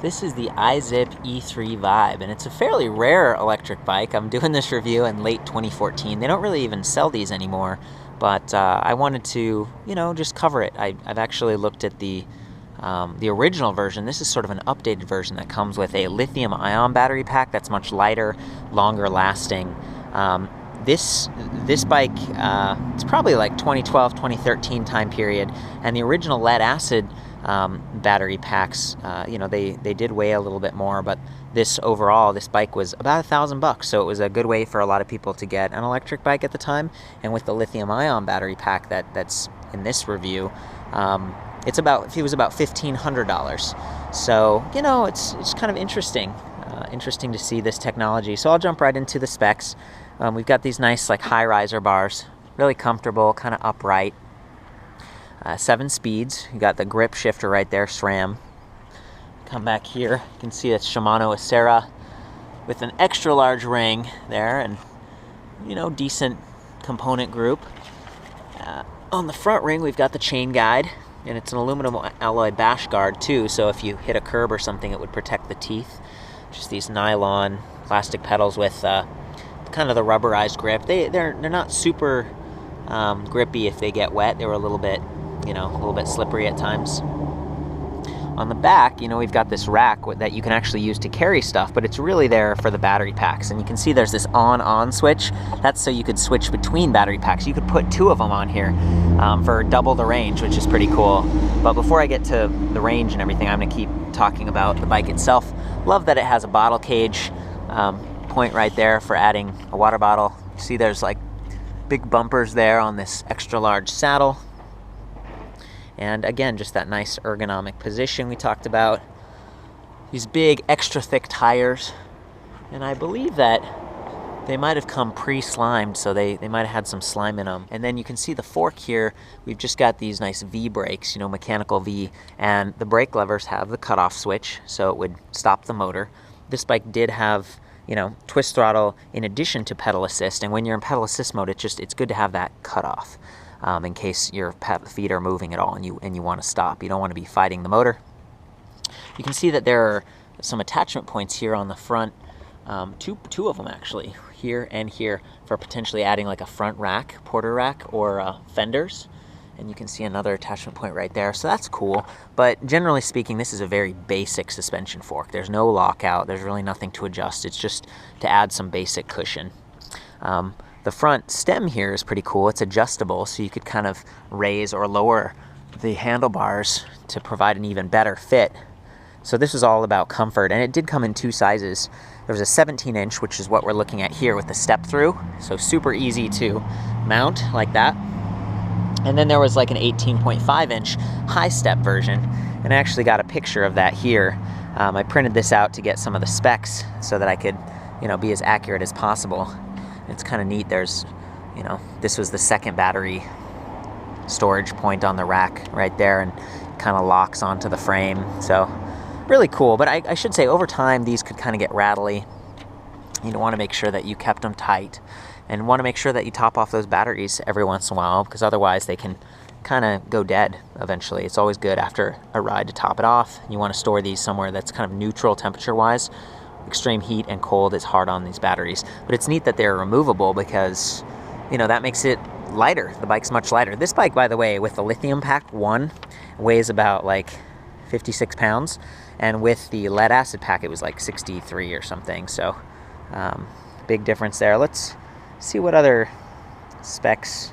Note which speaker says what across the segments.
Speaker 1: This is the IZIP E3 Vibe, and it's a fairly rare electric bike. I'm doing this review in late 2014. They don't really even sell these anymore, but I wanted to, just cover it. I've actually looked at the original version. This is sort of an updated version that comes with a lithium ion battery pack that's much lighter, longer lasting. This bike, it's probably like 2012, 2013 time period, and the original lead acid battery packs, they did weigh a little bit more, but this bike was about $1,000, so it was a good way for a lot of people to get an electric bike at the time. And with the lithium ion battery pack that's in this review, it was about $1,500. So it's kind of interesting to see this technology. So I'll jump right into the specs. We've got these nice high riser bars, really comfortable, kind of upright. 7 speeds. You got the grip shifter right there, SRAM. Come back here, you can see it's Shimano Acera with an extra large ring there, and decent component group. On the front ring we've got the chain guide, and it's an aluminum alloy bash guard too, so if you hit a curb or something it would protect the teeth. Just these nylon plastic pedals with kind of the rubberized grip. They're not super grippy if they get wet. They were a little bit slippery at times. On the back, we've got this rack that you can actually use to carry stuff, but it's really there for the battery packs. And you can see there's this on-on switch. That's so you could switch between battery packs. You could put 2 of them on here for double the range, which is pretty cool. But before I get to the range and everything, I'm gonna keep talking about the bike itself. Love that it has a bottle cage point right there for adding a water bottle. You see there's big bumpers there on this extra large saddle. And again, just that nice ergonomic position we talked about. These big extra thick tires. And I believe that they might have come pre-slimed, so they might have had some slime in them. And then you can see the fork here. We've just got these nice V brakes, mechanical V. And the brake levers have the cutoff switch, so it would stop the motor. This bike did have twist throttle in addition to pedal assist, and when you're in pedal assist mode, it's good to have that cutoff in case your feet are moving at all and you want to stop. You don't want to be fighting the motor. You can see that there are some attachment points here on the front, two of them actually, here and here, for potentially adding a front rack, porter rack, or fenders. And you can see another attachment point right there, so that's cool. But generally speaking, this is a very basic suspension fork. There's no lockout, there's really nothing to adjust. It's just to add some basic cushion. The front stem here is pretty cool. It's adjustable, so you could kind of raise or lower the handlebars to provide an even better fit. So this is all about comfort, and it did come in 2 sizes. There was a 17-inch, which is what we're looking at here with the step-through, so super easy to mount like that. And then there was an 18.5-inch high-step version, and I actually got a picture of that here. I printed this out to get some of the specs so that I could, be as accurate as possible. It's kind of neat. There's, this was the second battery storage point on the rack right there, and kind of locks onto the frame. So really cool. But I should say, over time, these could kind of get rattly. You want to make sure that you kept them tight, and want to make sure that you top off those batteries every once in a while, because otherwise they can kind of go dead eventually. It's always good after a ride to top it off. You want to store these somewhere that's kind of neutral temperature-wise. Extreme heat and cold is hard on these batteries. But it's neat that they're removable, because that makes it lighter. The bike's much lighter. This bike, by the way, with the lithium pack 1, weighs about 56 pounds, and with the lead acid pack it was 63 or something. So big difference there. Let's see what other specs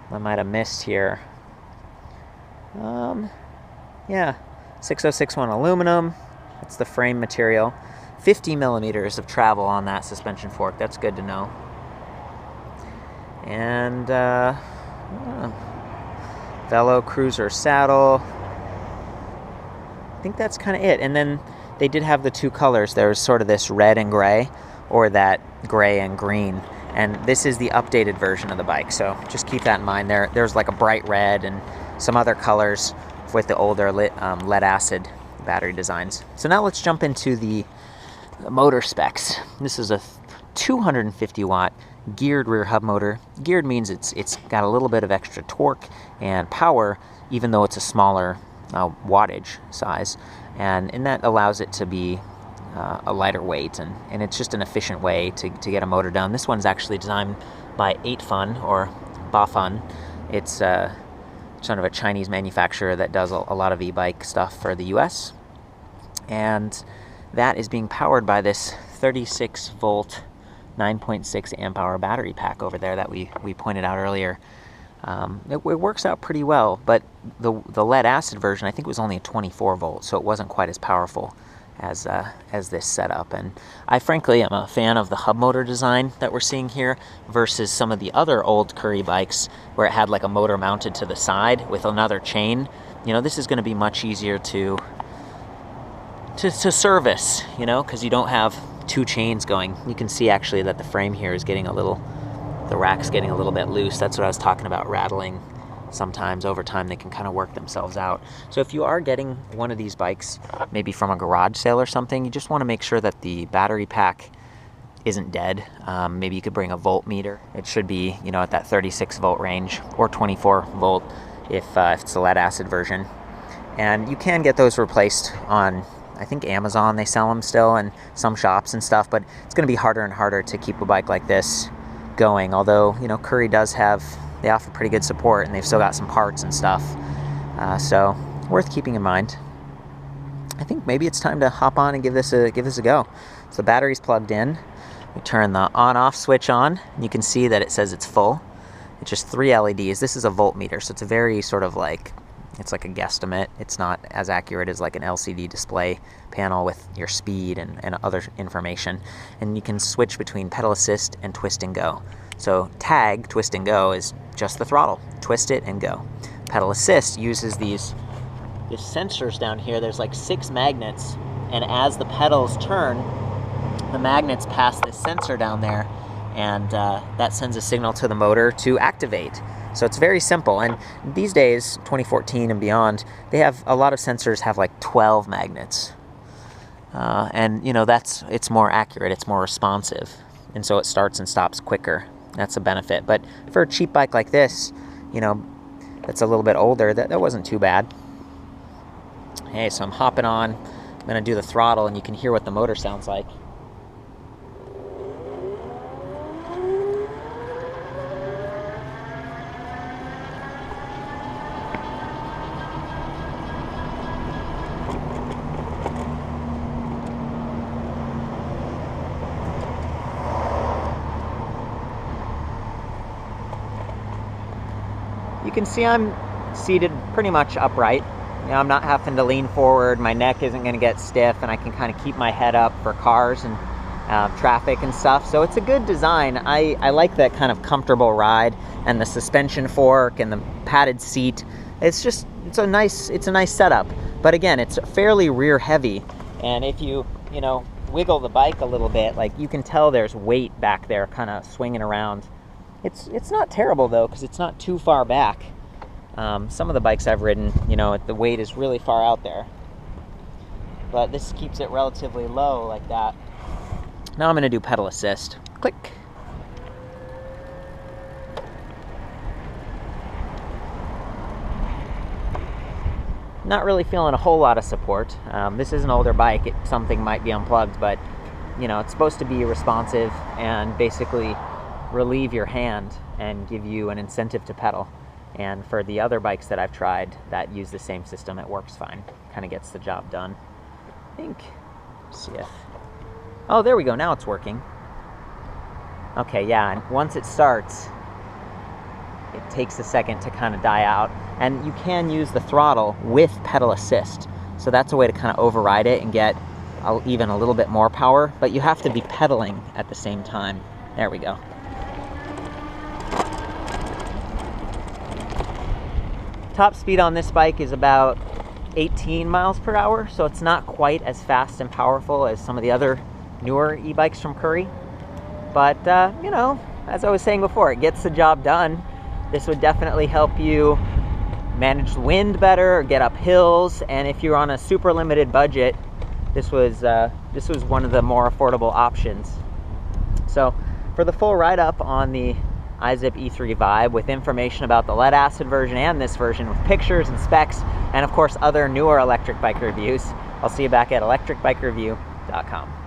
Speaker 1: I might have missed here. Yeah, 6061 aluminum. That's the frame material. 50 millimeters of travel on that suspension fork. That's good to know. And Velo Cruiser saddle. I think that's kind of it. And then they did have the 2 colors. There was sort of this red and gray, or that gray and green. And this is the updated version of the bike, so just keep that in mind. There's a bright red and some other colors with the older lead acid battery designs. So now let's jump into the motor specs. This is a 250 watt geared rear hub motor. Geared means it's got a little bit of extra torque and power, even though it's a smaller wattage size, and that allows it to be a lighter weight, and it's just an efficient way to get a motor done. This one's actually designed by 8Fun, or Bafun. It's sort of a Chinese manufacturer that does a lot of e-bike stuff for the US, and that is being powered by this 36 volt 9.6 amp hour battery pack over there that we pointed out earlier. It works out pretty well, but the lead acid version, I think, was only a 24 volt, so it wasn't quite as powerful as this setup. And I frankly am a fan of the hub motor design that we're seeing here versus some of the other old Curry bikes where it had like a motor mounted to the side with another chain. You know, this is going to be much easier to service, you know, because you don't have two chains going. You can see actually that the frame here is getting the rack's getting a little bit loose. That's what I was talking about, rattling. Sometimes over time they can kind of work themselves out. So if you are getting one of these bikes, maybe from a garage sale or something, you just want to make sure that the battery pack isn't dead. Maybe you could bring a voltmeter. It should be, you know, at that 36 volt range, or 24 volt if it's the lead acid version. And you can get those replaced on, I think, Amazon. They sell them still, and some shops and stuff, but it's going to be harder and harder to keep a bike like this going. Although, you know, Curry they offer pretty good support, and they've still got some parts and stuff, so worth keeping in mind. I think maybe it's time to hop on and give this a go. So the battery's plugged in. We turn the on-off switch on, and you can see that it says it's full. It's just 3 LEDs. This is a voltmeter, so it's a very sort of like, it's like a guesstimate. It's not as accurate as like an LCD display panel with your speed and other information. And you can switch between pedal assist and twist and go. So tag, twist and go, is just the throttle. Twist it and go. Pedal assist uses these sensors down here. There's like 6 magnets, and as the pedals turn, the magnets pass this sensor down there, and that sends a signal to the motor to activate. So it's very simple, and these days, 2014 and beyond, they have a lot of sensors have like 12 magnets. And you know, it's more accurate, it's more responsive, and so it starts and stops quicker. That's a benefit. But for a cheap bike like this, you know, that's a little bit older, that wasn't too bad. Hey, so I'm hopping on. I'm gonna do the throttle, and you can hear what the motor sounds like. You can see I'm seated pretty much upright. You know, I'm not having to lean forward. My neck isn't going to get stiff, and I can kind of keep my head up for cars and traffic and stuff. So it's a good design. I like that kind of comfortable ride, and the suspension fork and the padded seat. It's a nice setup. But again, it's fairly rear heavy, and if you know, wiggle the bike a little bit, like you can tell there's weight back there kind of swinging around. It's not terrible though, because it's not too far back. Some of the bikes I've ridden, you know, the weight is really far out there, but this keeps it relatively low like that. Now I'm going to do pedal assist. Click. Not really feeling a whole lot of support. This is an older bike. Something might be unplugged, but you know, it's supposed to be responsive and basically relieve your hand and give you an incentive to pedal. And for the other bikes that I've tried that use the same system, it works fine. Kind of gets the job done. I think, let's see if, oh, there we go, now it's working. Okay, yeah, and once it starts, it takes a second to kind of die out. And you can use the throttle with pedal assist. So that's a way to kind of override it and get even a little bit more power, but you have to be pedaling at the same time. There we go. Top speed on this bike is about 18 miles per hour, so it's not quite as fast and powerful as some of the other newer e-bikes from Curry. But, you know, as I was saying before, it gets the job done. This would definitely help you manage the wind better, or get up hills, and if you're on a super limited budget, this was one of the more affordable options. So for the full write-up on the IZIP E3 Vibe with information about the lead acid version and this version with pictures and specs, and of course other newer electric bike reviews. I'll see you back at ElectricBikeReview.com.